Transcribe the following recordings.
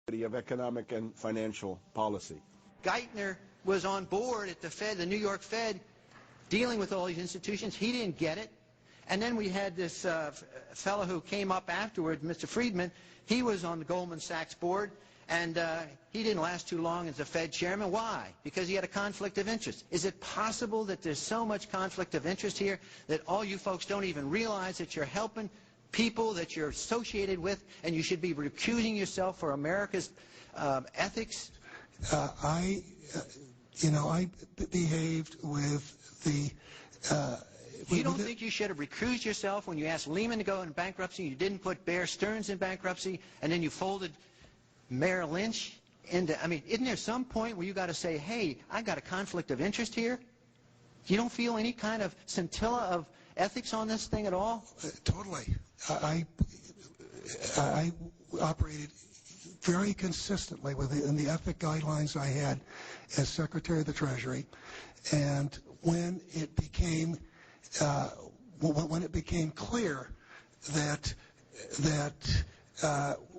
of economic and financial policy. Geithner was on board at the Fed, the New York Fed, dealing with all these institutions. He didn't get it. And then we had this fellow who came up afterward, Mr. Friedman. He was on the Goldman Sachs board, and he didn't last too long as a Fed chairman. Why? Because he had a conflict of interest. Is it possible that there's so much conflict of interest here that all you folks don't even realize that you're helping people that you're associated with, and you should be recusing yourself for America's ethics? I behaved with the... You don't think you should have recused yourself when you asked Lehman to go in bankruptcy, you didn't put Bear Stearns in bankruptcy, and then you folded Merrill Lynch into... I mean, isn't there some point where you got to say, hey, I got a conflict of interest here? You don't feel any kind of scintilla of ethics on this thing at all? Totally. I operated very consistently within the ethic guidelines I had as Secretary of the Treasury, and when it became clear that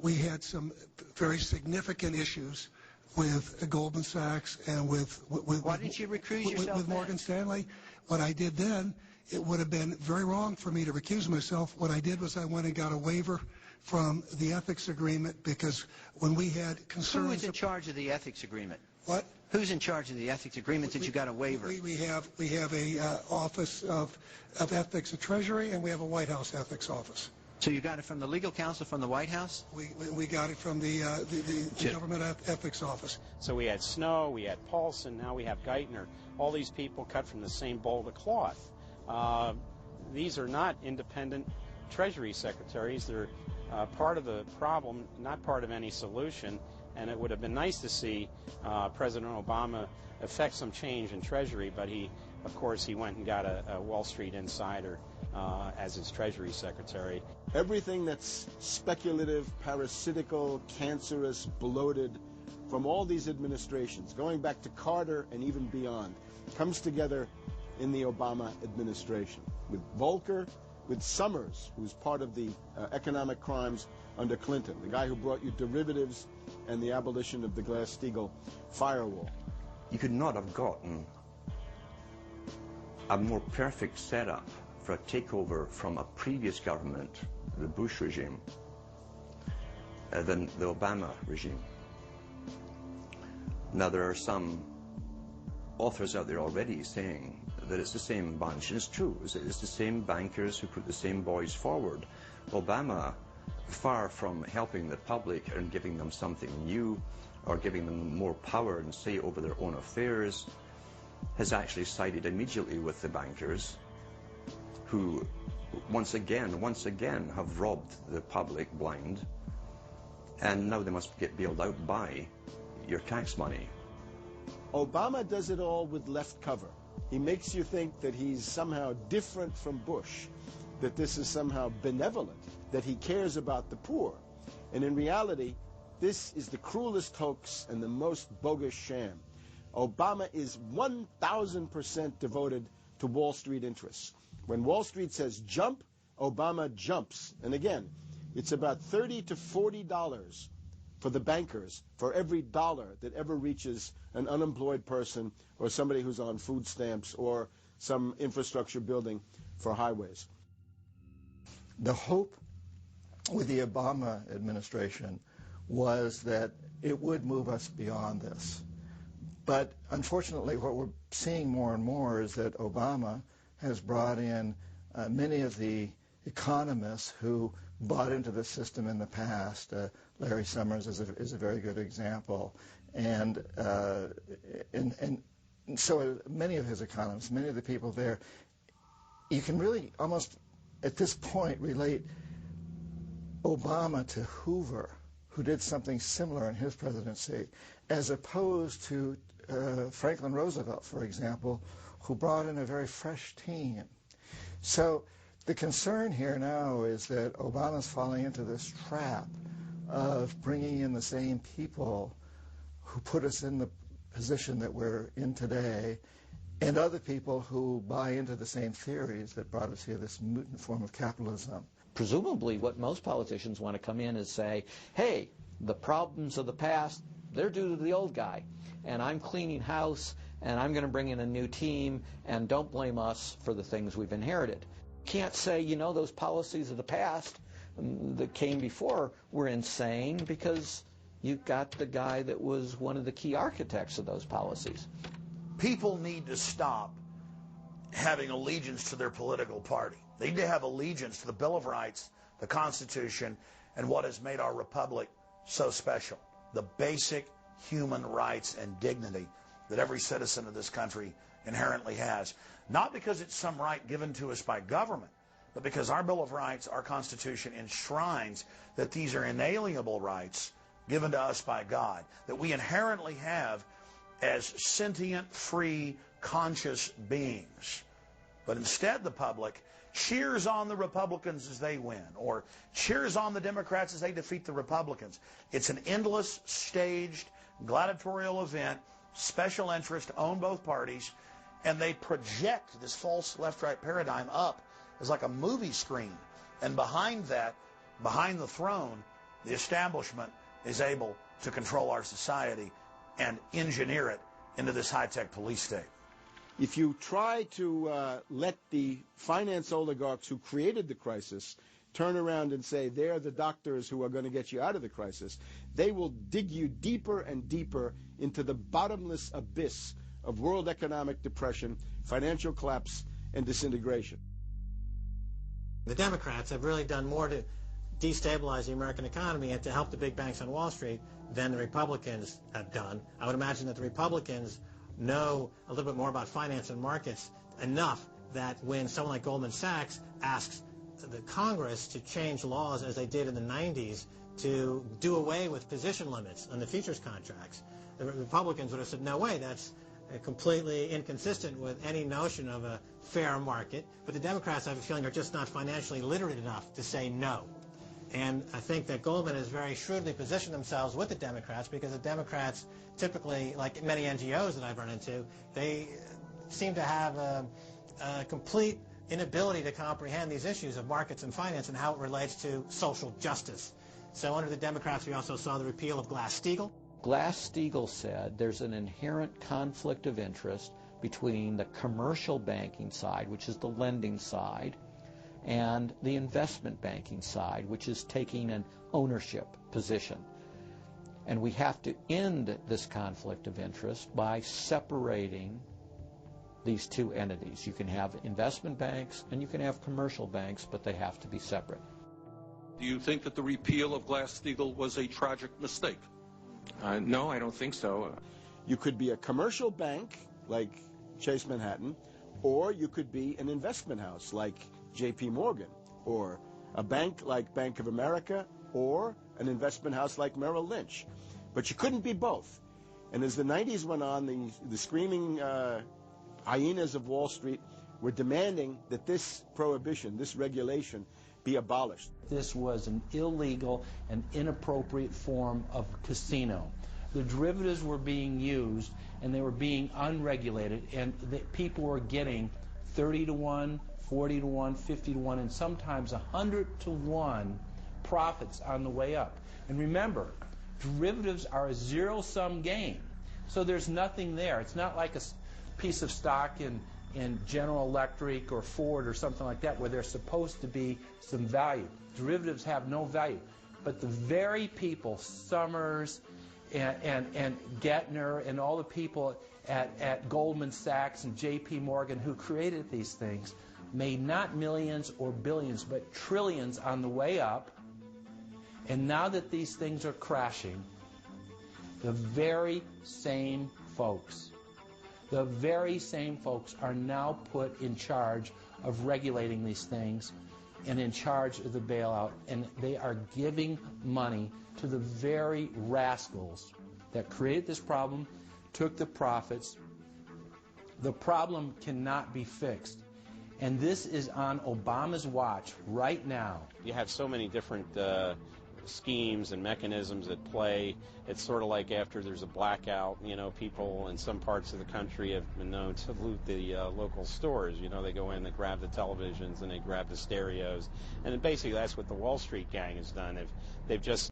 we had some very significant issues with Goldman Sachs and with why didn't you recuse yourself with Morgan Stanley, what I did then, it would have been very wrong for me to recuse myself. What I did was I went and got a waiver from the ethics agreement, because when we had concerns... Who is in charge of the ethics agreement? What? Who's in charge of the ethics agreement that you got a waiver? We have a Office of Ethics at Treasury, and we have a White House ethics office. So you got it from the legal counsel from the White House? We got it from the Government Ethics Office. So we had Snow, we had Paulson, now we have Geithner. All these people cut from the same bowl of cloth. These are not independent Treasury secretaries. They're part of the problem, not part of any solution. And it would have been nice to see President Obama effect some change in Treasury, but of course, he went and got a Wall Street insider as his Treasury Secretary. Everything that's speculative, parasitical, cancerous, bloated from all these administrations, going back to Carter and even beyond, comes together in the Obama administration. With Volcker, with Summers, who's part of the economic crimes under Clinton, the guy who brought you derivatives and the abolition of the Glass-Steagall firewall. You could not have gotten a more perfect setup for a takeover from a previous government, the Bush regime, than the Obama regime. Now, there are some authors out there already saying that it's the same bunch, and it's true. It's the same bankers who put the same boys forward. Obama, far from helping the public and giving them something new or giving them more power and say over their own affairs, has actually sided immediately with the bankers who once again have robbed the public blind, and now they must get bailed out by your tax money. Obama does it all with left cover. He makes you think that he's somehow different from Bush, that this is somehow benevolent, that he cares about the poor. And in reality, this is the cruelest hoax and the most bogus sham. Obama is 1,000% devoted to Wall Street interests. When Wall Street says jump, Obama jumps. And again, it's about $30 to $40 for the bankers for every dollar that ever reaches an unemployed person or somebody who's on food stamps or some infrastructure building for highways. The hope with the Obama administration was that it would move us beyond this. But unfortunately, what we're seeing more and more is that Obama has brought in many of the economists who bought into the system in the past. Larry Summers is a very good example. And so many of his economists, many of the people there, you can really almost at this point relate Obama to Hoover, who did something similar in his presidency, as opposed to Franklin Roosevelt, for example, who brought in a very fresh team. So the concern here now is that Obama's falling into this trap of bringing in the same people who put us in the position that we're in today, and other people who buy into the same theories that brought us here, this mutant form of capitalism. Presumably what most politicians want to come in is say, hey, The problems of the past, they're due to the old guy. And I'm cleaning house, and I'm going to bring in a new team, and don't blame us for the things we've inherited. Can't say, you know, those policies of the past that came before were insane, because you got the guy that was one of the key architects of those policies. People need to stop having allegiance to their political party. They need to have allegiance to the Bill of Rights, the Constitution, and what has made our republic so special. The basic human rights and dignity that every citizen of this country inherently has. Not because it's some right given to us by government, but because our Bill of Rights, our Constitution, enshrines that these are inalienable rights given to us by God, that we inherently have as sentient, free, conscious beings. But instead the public cheers on the Republicans as they win, or cheers on the Democrats as they defeat the Republicans. It's an endless, staged, gladiatorial event, special interest, own both parties, and they project this false left-right paradigm up as like a movie screen. And behind that, behind the throne, the establishment is able to control our society and engineer it into this high-tech police state. If you try to let the finance oligarchs who created the crisis turn around and say they're the doctors who are going to get you out of the crisis, they will dig you deeper and deeper into the bottomless abyss of world economic depression, financial collapse, and disintegration. The Democrats have really done more to destabilize the American economy and to help the big banks on Wall Street than the Republicans have done. I would imagine that the Republicans know a little bit more about finance and markets enough that when someone like Goldman Sachs asks the Congress to change laws as they did in the 90s to do away with position limits on the futures contracts, the Republicans would have said, no way, that's completely inconsistent with any notion of a fair market. But the Democrats, I have a feeling, are just not financially literate enough to say no. And I think that Goldman has very shrewdly positioned themselves with the Democrats, because the Democrats typically, like many NGOs that I've run into, they seem to have a complete inability to comprehend these issues of markets and finance and how it relates to social justice. So under the Democrats, we also saw the repeal of Glass-Steagall. Glass-Steagall said there's an inherent conflict of interest between the commercial banking side, which is the lending side, and the investment banking side, which is taking an ownership position. And we have to end this conflict of interest by separating these two entities. You can have investment banks and you can have commercial banks, but they have to be separate. Do you think that the repeal of Glass-Steagall was a tragic mistake? No, I don't think so. You could be a commercial bank like Chase Manhattan, or you could be an investment house like J.P. Morgan, or a bank like Bank of America, or an investment house like Merrill Lynch. But you couldn't be both. And as the 90s went on, the screaming hyenas of Wall Street were demanding that this prohibition, this regulation, be abolished. This was an illegal and inappropriate form of casino. The derivatives were being used, and they were being unregulated, and people were getting 30 to 1, 40 to 1, 50 to 1, and sometimes 100 to 1 profits on the way up. And remember, derivatives are a zero-sum game, so there's nothing there. It's not like a piece of stock in General Electric or Ford or something like that where there's supposed to be some value. Derivatives have no value. But the very people, Summers and Gettner and all the people at Goldman Sachs and J.P. Morgan who created these things made not millions or billions but trillions on the way up. And now that these things are crashing, the very same folks are now put in charge of regulating these things and in charge of the bailout, and they are giving money to the very rascals that created this problem, took the profits. The problem cannot be fixed, and this is on Obama's watch right now. You have so many different schemes and mechanisms at play. It's sort of like after there's a blackout, you know, people in some parts of the country have been known to loot the local stores. You know, they go in, they grab the televisions, and they grab the stereos. And basically that's what the Wall Street gang has done. They've just